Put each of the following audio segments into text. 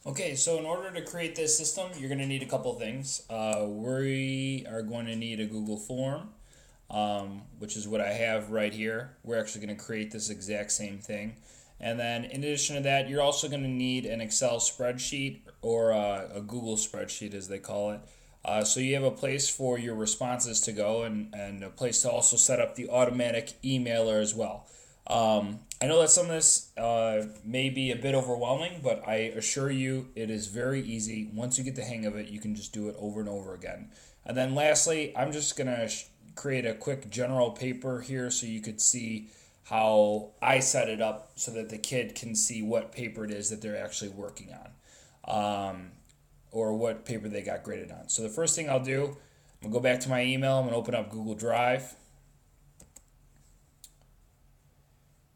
Okay, so in order to create this system, you're going to need a couple things. We are going to need a Google form, which is what I have right here. We're actually going to create this exact same thing. And then in addition to that, you're also going to need an Excel spreadsheet or a Google spreadsheet, as they call it. So you have a place for your responses to go and a place to also set up the automatic emailer as well. I know that some of this may be a bit overwhelming, but I assure you it is very easy. Once you get the hang of it, you can just do it over and over again. And then lastly, I'm just going to create a quick general paper here so you could see how I set it up so that the kid can see what paper it is that they're actually working on, or what paper they got graded on. So the first thing I'll do, I'm going to go back to my email. I'm going to open up Google Drive.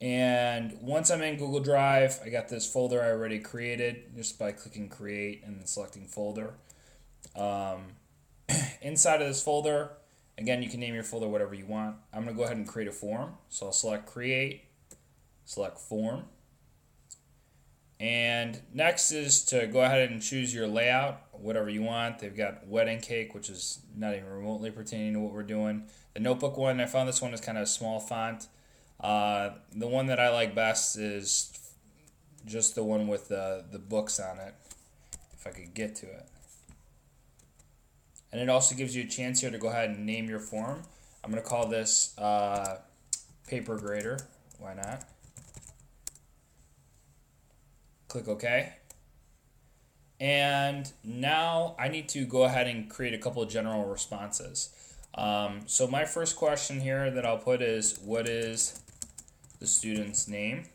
And once I'm in Google Drive, I got this folder I already created just by clicking create and then selecting folder. Um, Inside of this folder, again, you can name your folder whatever you want. I'm going to go ahead and create a form. So I'll select create, select form. And next is to go ahead and choose your layout, whatever you want. They've got wedding cake, which is not even remotely pertaining to what we're doing. The notebook one, I found this one is kind of a small font. The one that I like best is just the one with the books on it, if I could get to it. And it also gives you a chance here to go ahead and name your form. I'm going to call this paper grader. Why not? Click OK. And now I need to go ahead and create a couple of general responses. So my first question here that I'll put is, what is the student's name?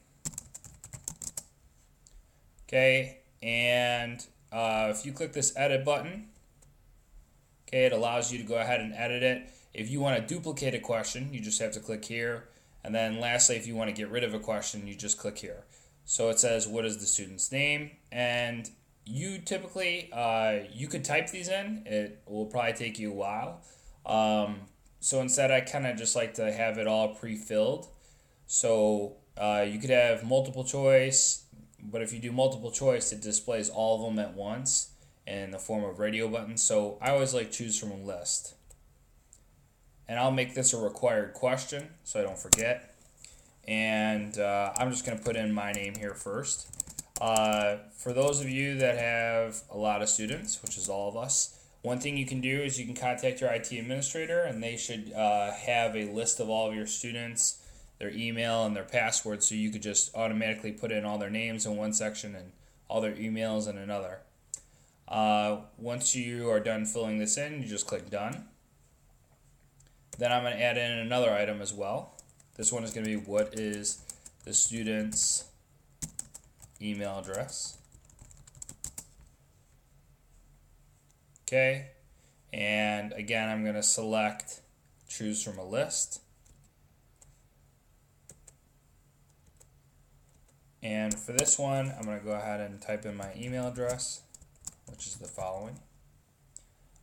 Okay, and if you click this edit button, okay, it allows you to go ahead and edit it. If you want to duplicate a question, you just have to click here. And then lastly, if you want to get rid of a question, you just click here. So it says, what is the student's name? And you typically, you could type these in. It will probably take you a while. So instead, I kind of just like to have it all pre-filled. So you could have multiple choice, but if you do multiple choice, it displays all of them at once in the form of radio buttons. So I always like choose from a list. And I'll make this a required question so I don't forget. And I'm just going to put in my name here first. For those of you that have a lot of students, which is all of us, one thing you can do is you can contact your IT administrator, and they should have a list of all of your students, their email, and their password, so you could just automatically put in all their names in one section and all their emails in another. Once you are done filling this in, you just click done. Then I'm going to add in another item as well. This one is going to be, what is the student's email address? Okay, and again, I'm going to select choose from a list. And for this one, I'm going to go ahead and type in my email address, which is the following.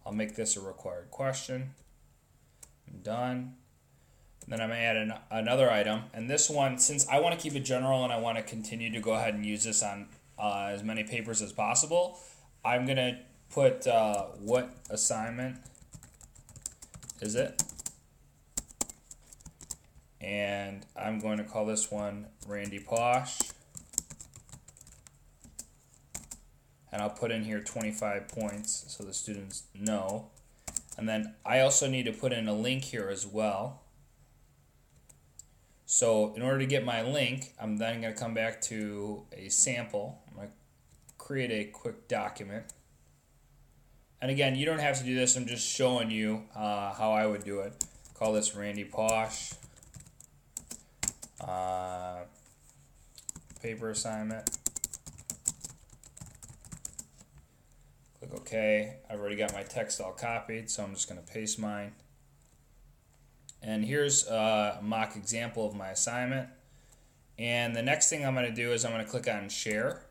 I'll make this a required question. I'm done. And then I'm going to add another item. And this one, since I want to keep it general and I want to continue to go ahead and use this on as many papers as possible, I'm going to put what assignment is it? And I'm going to call this one Randy Posh. And I'll put in here 25 points so the students know. And then I also need to put in a link here as well. So in order to get my link, I'm then going to come back to a sample. I'm going to create a quick document. And again, you don't have to do this. I'm just showing you how I would do it. Call this Randy Posh paper assignment. Click OK. I've already got my text all copied, so I'm just going to paste mine. And here's a mock example of my assignment. And the next thing I'm going to do is I'm going to click on Share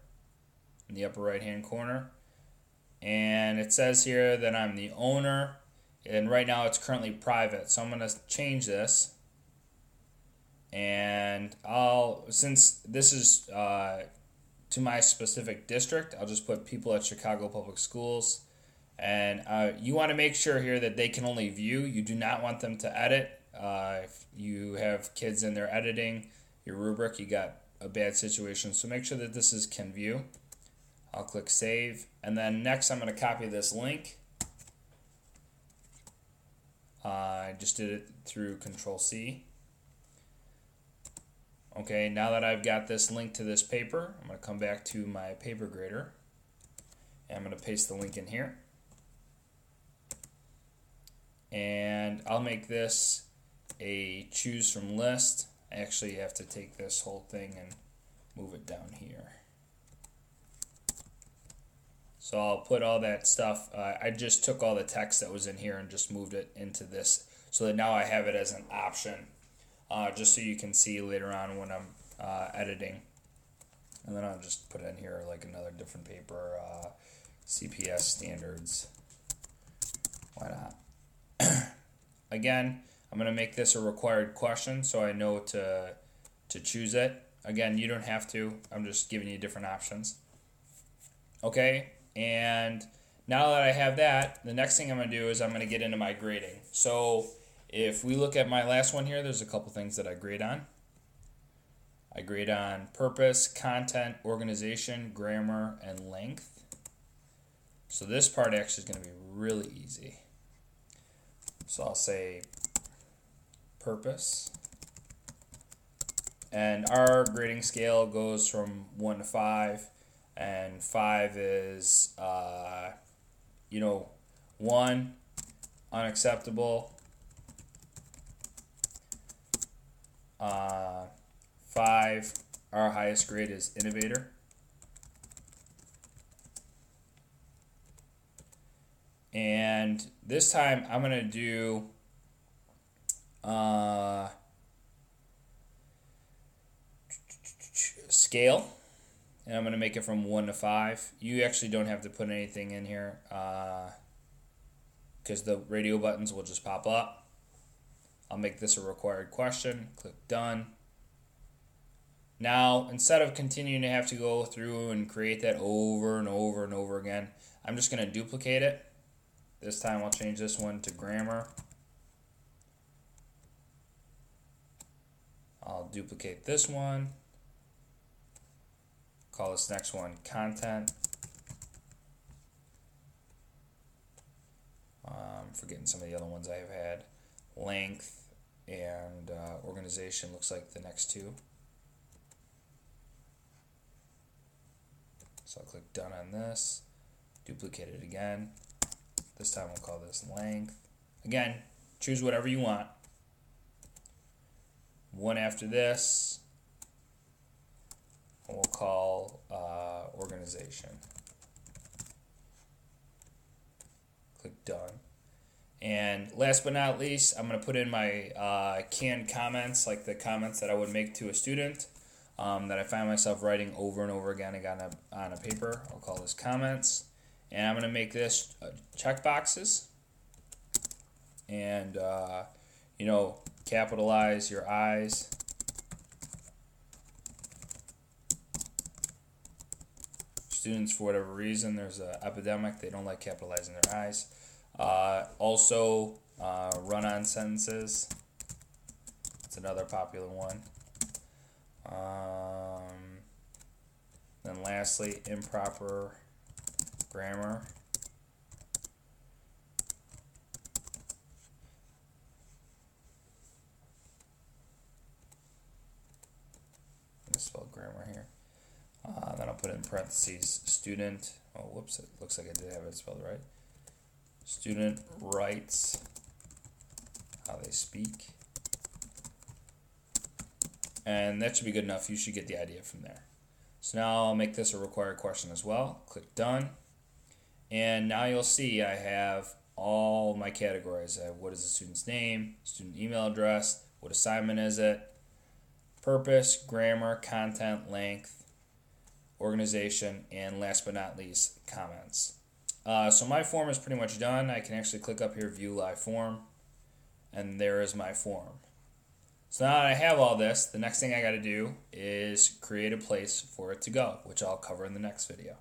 in the upper right hand corner. And it says here that I'm the owner, and right now it's currently private. So I'm going to change this. And since this is to my specific district. I'll just put people at Chicago Public Schools. And you want to make sure here that they can only view. You do not want them to edit. If you have kids in there editing your rubric, you got a bad situation. So make sure that this is can view. I'll click save. And then next I'm going to copy this link. I just did it through Control C. Okay, now that I've got this link to this paper, I'm going to come back to my paper grader. And I'm going to paste the link in here. And I'll make this a choose from list. Actually, you have to take this whole thing and move it down here. So I'll put all that stuff. I just took all the text that was in here and just moved it into this so that now I have it as an option, just so you can see later on when I'm editing. And then I'll just put in here like another different paper, CPS standards. Why not? Again, I'm going to make this a required question so I know to choose it. Again, you don't have to. I'm just giving you different options. Okay, and now that I have that, the next thing I'm going to do is I'm going to get into my grading. So if we look at my last one here, there's a couple things that I grade on. I grade on purpose, content, organization, grammar, and length. So this part actually is going to be really easy. So I'll say purpose. And our grading scale goes from 1 to 5. And 5 is, 1, unacceptable. 5, our highest grade is innovator. And this time I'm going to do scale. And I'm going to make it from 1 to 5. You actually don't have to put anything in here because the radio buttons will just pop up. I'll make this a required question. Click done. Now, instead of continuing to have to go through and create that over and over and over again, I'm just going to duplicate it. This time I'll change this one to grammar. I'll duplicate this one. Call this next one content. I'm forgetting some of the other ones I have had. Length and organization looks like the next two. So I'll click done on this. Duplicate it again. This time we'll call this length. Again, choose whatever you want. One after this, we'll call organization. Click done. And last but not least, I'm going to put in my canned comments, like the comments that I would make to a student that I find myself writing over and over again on a paper. I'll call this comments. And I'm going to make this checkboxes. And, capitalize your I's. Students, for whatever reason, there's an epidemic. They don't like capitalizing their I's. Also, run-on sentences. It's another popular one. Then lastly, improper grammar. Misspelled grammar here. Then I'll put in parentheses student. Oh, whoops! It looks like I did have it spelled right. Student writes how they speak. And that should be good enough. You should get the idea from there. So now I'll make this a required question as well. Click done. And now you'll see I have all my categories. I have what is the student's name, student email address, what assignment is it, purpose, grammar, content, length, organization, and last but not least, comments. So my form is pretty much done. I can actually click up here, view live form, and there is my form. So now that I have all this, the next thing I got to do is create a place for it to go, which I'll cover in the next video.